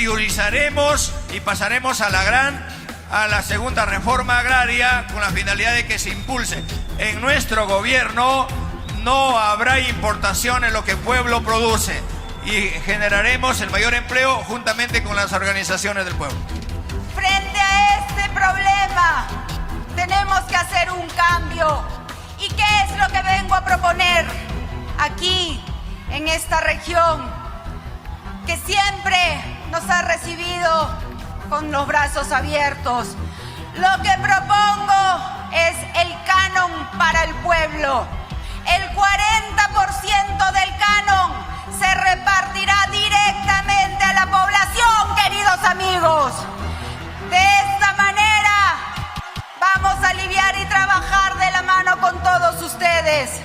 priorizaremos y pasaremos a la segunda reforma agraria con la finalidad de que se impulse. En nuestro gobierno no habrá importación en lo que el pueblo produce y generaremos el mayor empleo juntamente con las organizaciones del pueblo. Frente a este problema, tenemos que hacer un cambio. ¿Y qué es lo que vengo a proponer aquí, en esta región, que siempre nos ha recibido con los brazos abiertos? Lo que propongo es el canon para el pueblo. El 40% del canon se repartirá directamente a la población, queridos amigos. De esta manera vamos a aliviar y trabajar de la mano con todos ustedes.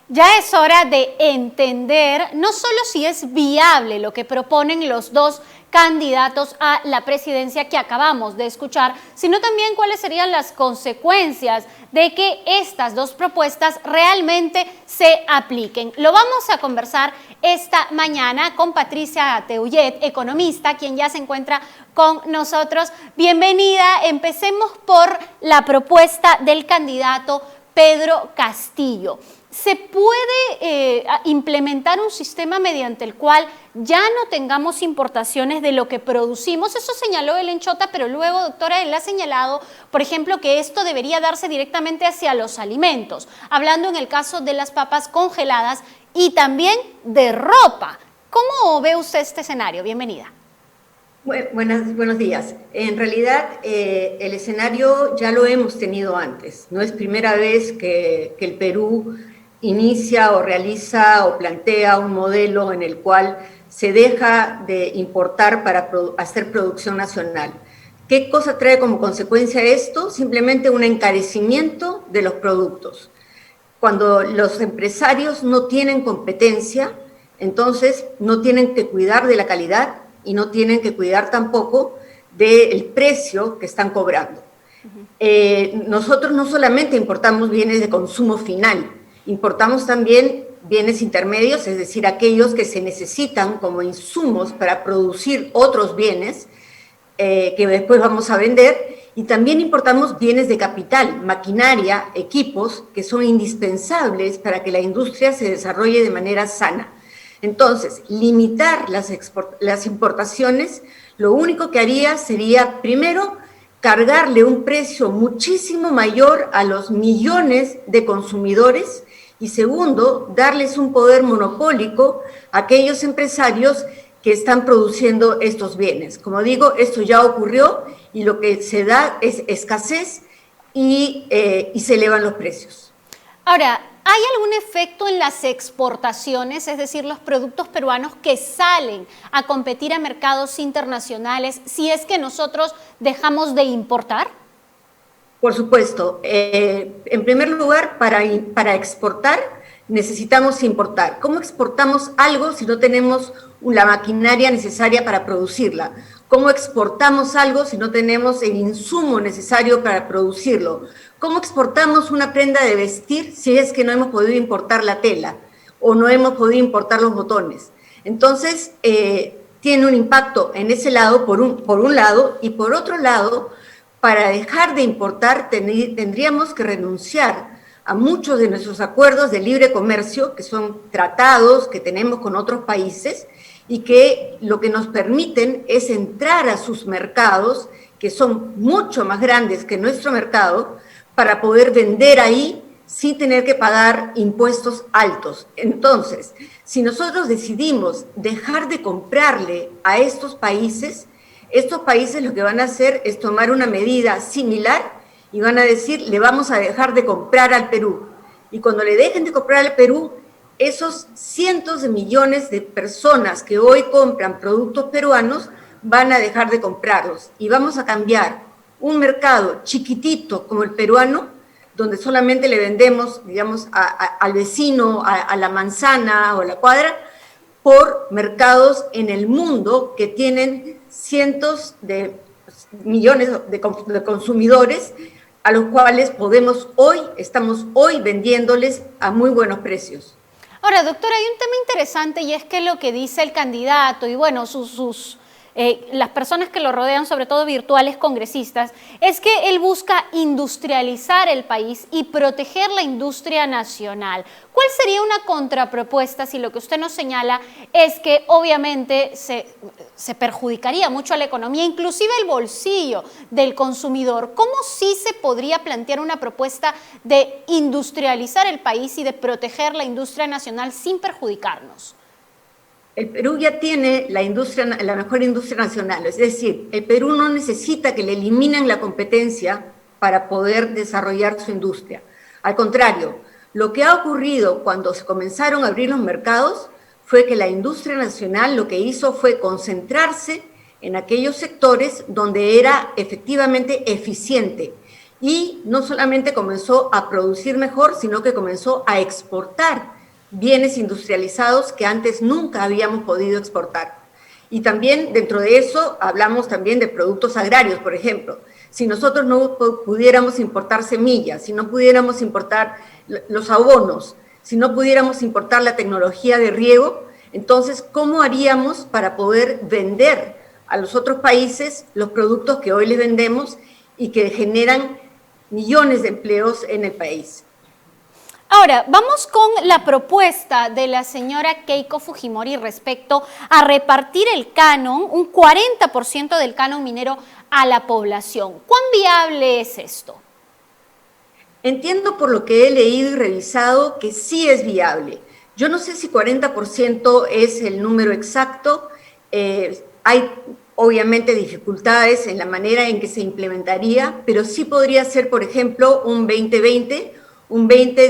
Ya es hora de entender no solo si es viable lo que proponen los dos candidatos a la presidencia que acabamos de escuchar, sino también cuáles serían las consecuencias de que estas dos propuestas realmente se apliquen. Lo vamos a conversar esta mañana con Patricia Teullet, economista, quien ya se encuentra con nosotros. Bienvenida. Empecemos por la propuesta del candidato Pedro Castillo. ¿Se puede implementar un sistema mediante el cual ya no tengamos importaciones de lo que producimos? Eso señaló Helen Chota, pero luego, doctora, él ha señalado, por ejemplo, que esto debería darse directamente hacia los alimentos, hablando en el caso de las papas congeladas y también de ropa. ¿Cómo ve usted este escenario? Bienvenida. Buenos días. En realidad, el escenario ya lo hemos tenido antes. No es primera vez que el Perú inicia o realiza o plantea un modelo en el cual se deja de importar para hacer producción nacional. ¿Qué cosa trae como consecuencia esto? Simplemente un encarecimiento de los productos. Cuando los empresarios no tienen competencia, entonces no tienen que cuidar de la calidad y no tienen que cuidar tampoco del precio que están cobrando. Nosotros no solamente importamos bienes de consumo final, importamos también bienes intermedios, es decir, aquellos que se necesitan como insumos para producir otros bienes que después vamos a vender, y también importamos bienes de capital, maquinaria, equipos que son indispensables para que la industria se desarrolle de manera sana. Entonces, limitar las importaciones, lo único que haría sería, primero, cargarle un precio muchísimo mayor a los millones de consumidores y segundo, darles un poder monopólico a aquellos empresarios que están produciendo estos bienes. Como digo, esto ya ocurrió y lo que se da es escasez y se elevan los precios. Ahora, ¿hay algún efecto en las exportaciones, es decir, los productos peruanos que salen a competir a mercados internacionales si es que nosotros dejamos de importar? Por supuesto. En primer lugar, para exportar necesitamos importar. ¿Cómo exportamos algo si no tenemos la maquinaria necesaria para producirla? ¿Cómo exportamos algo si no tenemos el insumo necesario para producirlo? ¿Cómo exportamos una prenda de vestir si es que no hemos podido importar la tela o no hemos podido importar los botones? Entonces, tiene un impacto en ese lado, por un lado, y por otro lado, para dejar de importar tendríamos que renunciar a muchos de nuestros acuerdos de libre comercio, que son tratados que tenemos con otros países y que lo que nos permiten es entrar a sus mercados, que son mucho más grandes que nuestro mercado, para poder vender ahí sin tener que pagar impuestos altos. Entonces, si nosotros decidimos dejar de comprarle a estos países lo que van a hacer es tomar una medida similar y van a decir, le vamos a dejar de comprar al Perú. Y cuando le dejen de comprar al Perú, esos cientos de millones de personas que hoy compran productos peruanos van a dejar de comprarlos. Y vamos a cambiar un mercado chiquitito como el peruano, donde solamente le vendemos, digamos, al vecino, a la manzana o a la cuadra, por mercados en el mundo que tienen cientos de millones de consumidores a los cuales estamos hoy vendiéndoles a muy buenos precios. Ahora, doctora, hay un tema interesante y es que lo que dice el candidato y bueno, las personas que lo rodean, sobre todo virtuales congresistas, es que él busca industrializar el país y proteger la industria nacional. ¿Cuál sería una contrapropuesta si lo que usted nos señala es que obviamente se perjudicaría mucho a la economía, inclusive el bolsillo del consumidor? ¿Cómo sí se podría plantear una propuesta de industrializar el país y de proteger la industria nacional sin perjudicarnos? El Perú ya tiene la mejor industria nacional, es decir, el Perú no necesita que le eliminen la competencia para poder desarrollar su industria. Al contrario, lo que ha ocurrido cuando se comenzaron a abrir los mercados fue que la industria nacional lo que hizo fue concentrarse en aquellos sectores donde era efectivamente eficiente y no solamente comenzó a producir mejor, sino que comenzó a exportar bienes industrializados que antes nunca habíamos podido exportar. Y también dentro de eso hablamos también de productos agrarios, por ejemplo. Si nosotros no pudiéramos importar semillas, si no pudiéramos importar los abonos, si no pudiéramos importar la tecnología de riego, entonces, ¿cómo haríamos para poder vender a los otros países los productos que hoy les vendemos y que generan millones de empleos en el país? Ahora, vamos con la propuesta de la señora Keiko Fujimori respecto a repartir el canon, un 40% del canon minero a la población. ¿Cuán viable es esto? Entiendo por lo que he leído y revisado que sí es viable. Yo no sé si 40% es el número exacto. Hay obviamente dificultades en la manera en que se implementaría, pero sí podría ser, por ejemplo, un 20-20, un 20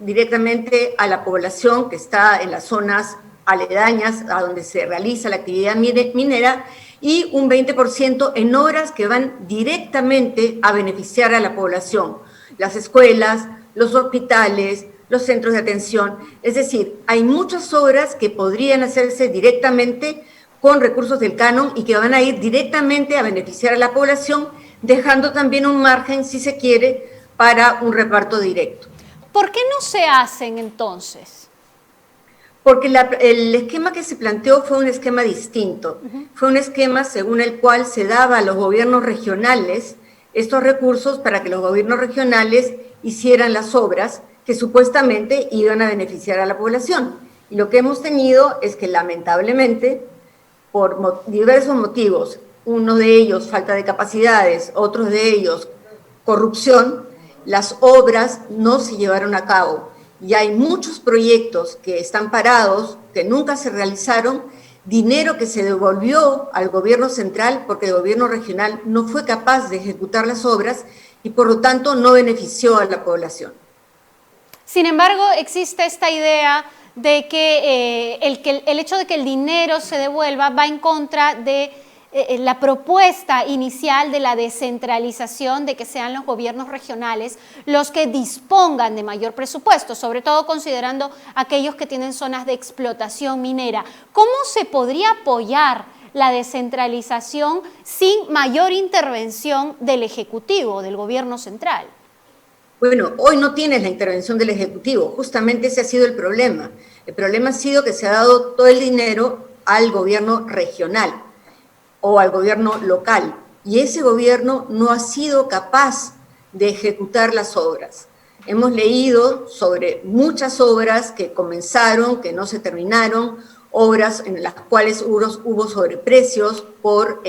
directamente a la población que está en las zonas aledañas a donde se realiza la actividad minera y un 20% en obras que van directamente a beneficiar a la población, las escuelas, los hospitales, los centros de atención. Es decir, hay muchas obras que podrían hacerse directamente con recursos del canon y que van a ir directamente a beneficiar a la población, dejando también un margen, si se quiere, para un reparto directo. ¿Por qué no se hacen entonces? Porque el esquema que se planteó fue un esquema distinto. Fue un esquema según el cual se daba a los gobiernos regionales estos recursos para que los gobiernos regionales hicieran las obras que supuestamente iban a beneficiar a la población. Y lo que hemos tenido es que lamentablemente, por diversos motivos, uno de ellos falta de capacidades, otros de ellos corrupción, las obras no se llevaron a cabo y hay muchos proyectos que están parados, que nunca se realizaron, dinero que se devolvió al gobierno central porque el gobierno regional no fue capaz de ejecutar las obras y por lo tanto no benefició a la población. Sin embargo, existe esta idea de que el hecho de que el dinero se devuelva va en contra de la propuesta inicial de la descentralización, de que sean los gobiernos regionales los que dispongan de mayor presupuesto, sobre todo considerando aquellos que tienen zonas de explotación minera. ¿Cómo se podría apoyar la descentralización sin mayor intervención del Ejecutivo, del gobierno central? Bueno, hoy no tienes la intervención del Ejecutivo, justamente ese ha sido el problema. El problema ha sido que se ha dado todo el dinero al gobierno regional o al gobierno local, y ese gobierno no ha sido capaz de ejecutar las obras. Hemos leído sobre muchas obras que comenzaron, que no se terminaron, obras en las cuales hubo sobreprecios por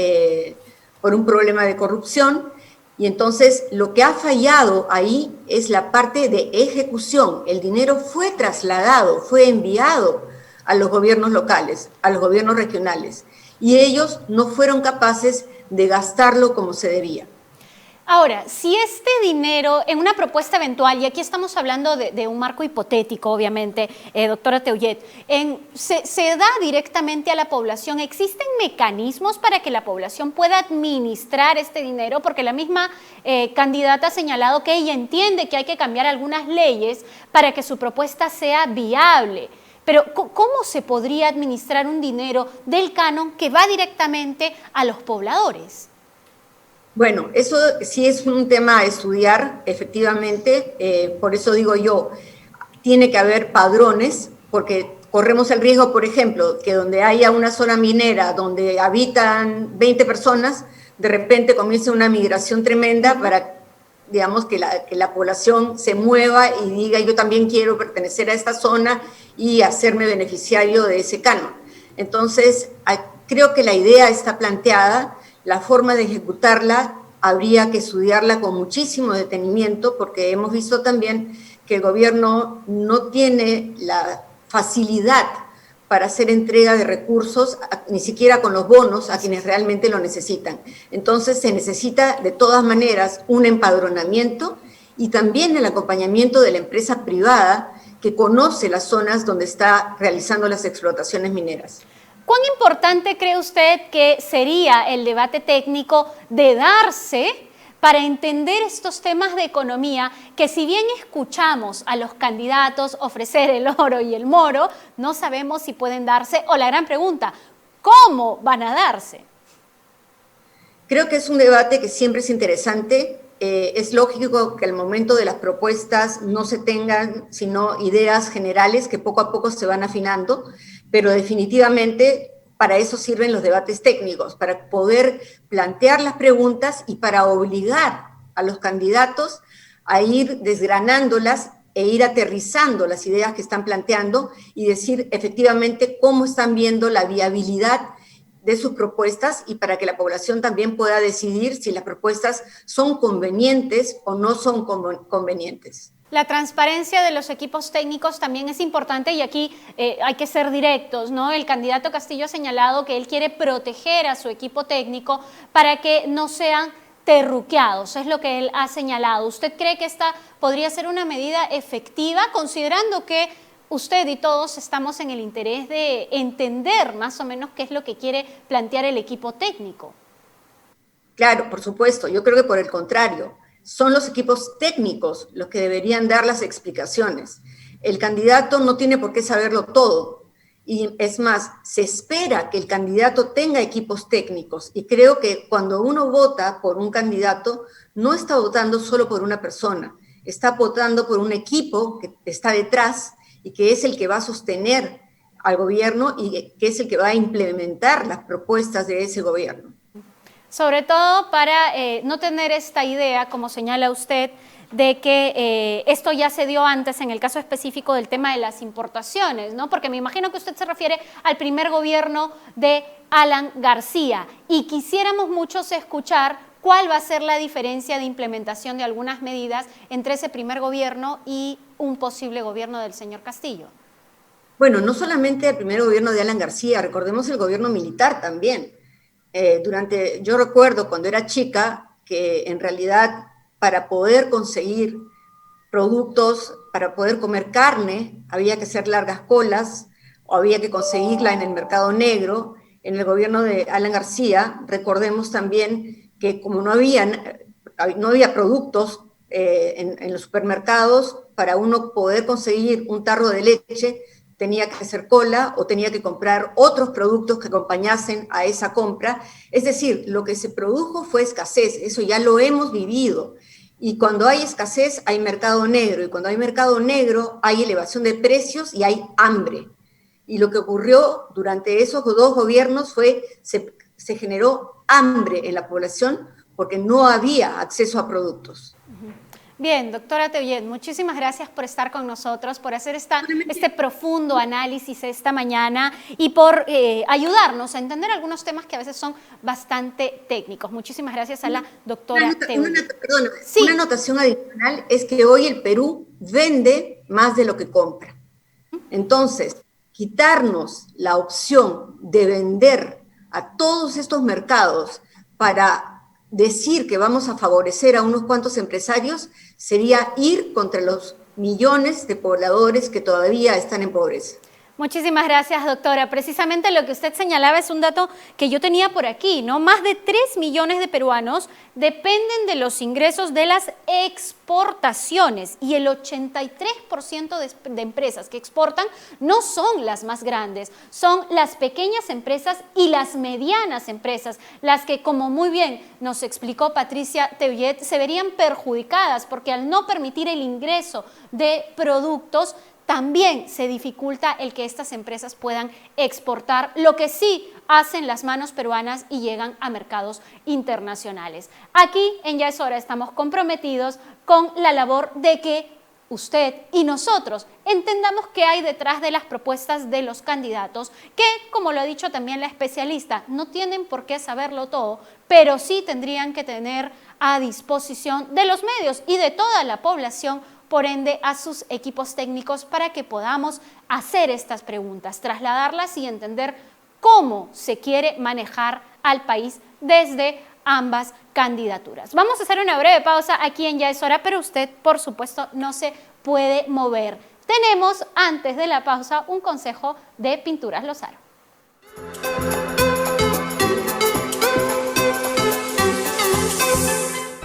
un problema de corrupción, y entonces lo que ha fallado ahí es la parte de ejecución. El dinero fue trasladado, fue enviado a los gobiernos locales, a los gobiernos regionales, y ellos no fueron capaces de gastarlo como se debía. Ahora, si este dinero, en una propuesta eventual, y aquí estamos hablando de un marco hipotético, obviamente, doctora Teullet, se da directamente a la población, ¿existen mecanismos para que la población pueda administrar este dinero? Porque la misma candidata ha señalado que ella entiende que hay que cambiar algunas leyes para que su propuesta sea viable. Pero ¿cómo se podría administrar un dinero del canon que va directamente a los pobladores? Bueno, eso sí es un tema a estudiar, efectivamente, por eso digo yo, tiene que haber padrones porque corremos el riesgo, por ejemplo, que donde haya una zona minera donde habitan 20 personas, de repente comience una migración tremenda para, digamos, que la población se mueva y diga yo también quiero pertenecer a esta zona y hacerme beneficiario de ese canon. Entonces, creo que la idea está planteada, la forma de ejecutarla habría que estudiarla con muchísimo detenimiento, porque hemos visto también que el gobierno no tiene la facilidad para hacer entrega de recursos, ni siquiera con los bonos, a quienes realmente lo necesitan. Entonces se necesita de todas maneras un empadronamiento y también el acompañamiento de la empresa privada que conoce las zonas donde está realizando las explotaciones mineras. ¿Cuán importante cree usted que sería el debate técnico de darse para entender estos temas de economía que, si bien escuchamos a los candidatos ofrecer el oro y el moro, no sabemos si pueden darse, o la gran pregunta, ¿cómo van a darse? Creo que es un debate que siempre es interesante. Es lógico que al momento de las propuestas no se tengan sino ideas generales que poco a poco se van afinando, pero definitivamente para eso sirven los debates técnicos, para poder plantear las preguntas y para obligar a los candidatos a ir desgranándolas e ir aterrizando las ideas que están planteando y decir efectivamente cómo están viendo la viabilidad de sus propuestas y para que la población también pueda decidir si las propuestas son convenientes o no son convenientes. La transparencia de los equipos técnicos también es importante y aquí hay que ser directos, ¿no? El candidato Castillo ha señalado que él quiere proteger a su equipo técnico para que no sean terruqueados, es lo que él ha señalado. ¿Usted cree que esta podría ser una medida efectiva, considerando que usted y todos estamos en el interés de entender más o menos qué es lo que quiere plantear el equipo técnico? Claro, por supuesto. Yo creo que por el contrario, son los equipos técnicos los que deberían dar las explicaciones. El candidato no tiene por qué saberlo todo. Y es más, se espera que el candidato tenga equipos técnicos. Y creo que cuando uno vota por un candidato, no está votando solo por una persona, está votando por un equipo que está detrás y que es el que va a sostener al gobierno y que es el que va a implementar las propuestas de ese gobierno. Sobre todo para no tener esta idea, como señala usted, de que esto ya se dio antes en el caso específico del tema de las importaciones, ¿no? Porque me imagino que usted se refiere al primer gobierno de Alan García y quisiéramos muchos escuchar cuál va a ser la diferencia de implementación de algunas medidas entre ese primer gobierno y un posible gobierno del señor Castillo. Bueno, no solamente el primer gobierno de Alan García, recordemos el gobierno militar también. Yo recuerdo cuando era chica que en realidad para poder conseguir productos, para poder comer carne, había que hacer largas colas o había que conseguirla en el mercado negro. En el gobierno de Alan García, recordemos también que como no había productos en los supermercados, para uno poder conseguir un tarro de leche, tenía que hacer cola o tenía que comprar otros productos que acompañasen a esa compra. Es decir, lo que se produjo fue escasez, eso ya lo hemos vivido. Y cuando hay escasez hay mercado negro, y cuando hay mercado negro hay elevación de precios y hay hambre. Y lo que ocurrió durante esos dos gobiernos fue se generó hambre en la población porque no había acceso a productos. Bien, doctora Teullet, muchísimas gracias por estar con nosotros, por hacer este profundo análisis esta mañana y por ayudarnos a entender algunos temas que a veces son bastante técnicos. Muchísimas gracias a la doctora Teullet. Sí. Una anotación adicional es que hoy el Perú vende más de lo que compra. Entonces, quitarnos la opción de vender a todos estos mercados para decir que vamos a favorecer a unos cuantos empresarios sería ir contra los millones de pobladores que todavía están en pobreza. Muchísimas gracias, doctora. Precisamente lo que usted señalaba es un dato que yo tenía por aquí, ¿no? Más de 3 millones de peruanos dependen de los ingresos de las exportaciones y el 83% de empresas que exportan no son las más grandes, son las pequeñas empresas y las medianas empresas, las que, como muy bien nos explicó Patricia Teullet, se verían perjudicadas porque al no permitir el ingreso de productos también se dificulta el que estas empresas puedan exportar lo que sí hacen las manos peruanas y llegan a mercados internacionales. Aquí en Ya es Hora estamos comprometidos con la labor de que usted y nosotros entendamos qué hay detrás de las propuestas de los candidatos, que, como lo ha dicho también la especialista, no tienen por qué saberlo todo, pero sí tendrían que tener a disposición de los medios y de toda la población, por ende a sus equipos técnicos, para que podamos hacer estas preguntas, trasladarlas y entender cómo se quiere manejar al país desde ambas candidaturas. Vamos a hacer una breve pausa aquí en Ya es Hora, pero usted, por supuesto, no se puede mover. Tenemos, antes de la pausa, un consejo de Pinturas Lozaro.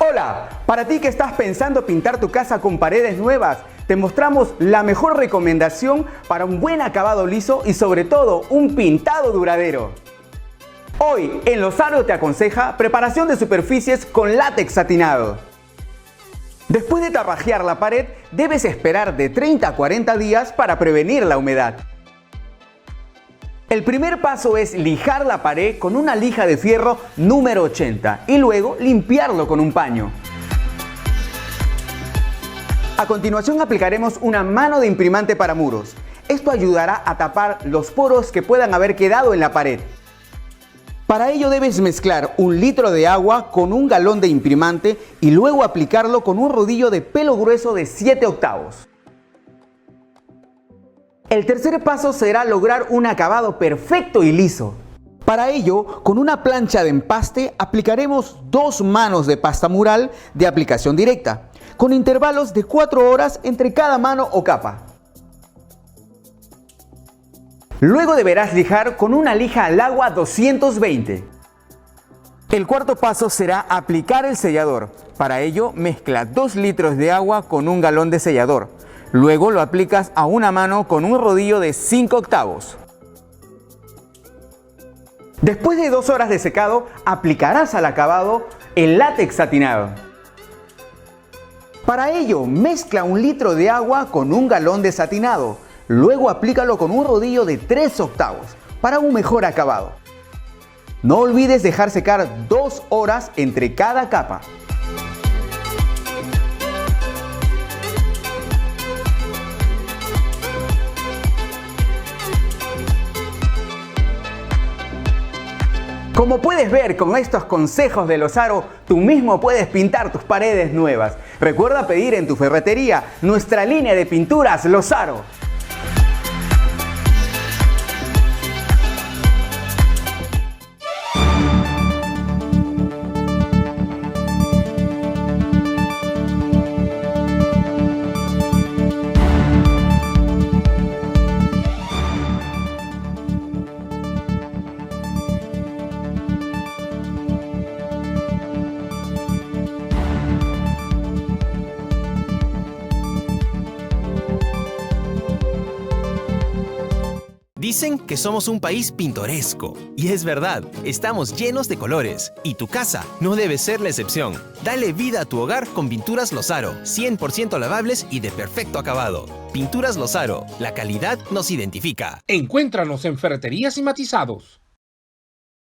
Hola, para ti que estás pensando pintar tu casa con paredes nuevas, te mostramos la mejor recomendación para un buen acabado liso y sobre todo un pintado duradero. Hoy en Lozaro te aconseja preparación de superficies con látex satinado. Después de trabajar la pared, debes esperar de 30 a 40 días para prevenir la humedad. El primer paso es lijar la pared con una lija de fierro número 80 y luego limpiarlo con un paño. A continuación aplicaremos una mano de imprimante para muros. Esto ayudará a tapar los poros que puedan haber quedado en la pared. Para ello debes mezclar 1 litro de agua con 1 galón de imprimante y luego aplicarlo con un rodillo de pelo grueso de 7 octavos. El tercer paso será lograr un acabado perfecto y liso. Para ello, con una plancha de empaste aplicaremos 2 manos de pasta mural de aplicación directa, con intervalos de 4 horas entre cada mano o capa. Luego deberás lijar con una lija al agua 220. El cuarto paso será aplicar el sellador. Para ello, mezcla 2 litros de agua con 1 galón de sellador. Luego lo aplicas a una mano con un rodillo de 5 octavos. Después de 2 horas de secado, aplicarás al acabado el látex satinado. Para ello, mezcla 1 litro de agua con 1 galón de satinado. Luego aplícalo con un rodillo de 3 octavos para un mejor acabado. No olvides dejar secar 2 horas entre cada capa. Como puedes ver, con estos consejos de Lozaro, tú mismo puedes pintar tus paredes nuevas. Recuerda pedir en tu ferretería nuestra línea de pinturas Lozaro. Dicen que somos un país pintoresco. Y es verdad, estamos llenos de colores. Y tu casa no debe ser la excepción. Dale vida a tu hogar con Pinturas Lozaro, 100% lavables y de perfecto acabado. Pinturas Lozaro, la calidad nos identifica. Encuéntranos en Ferreterías y Matizados.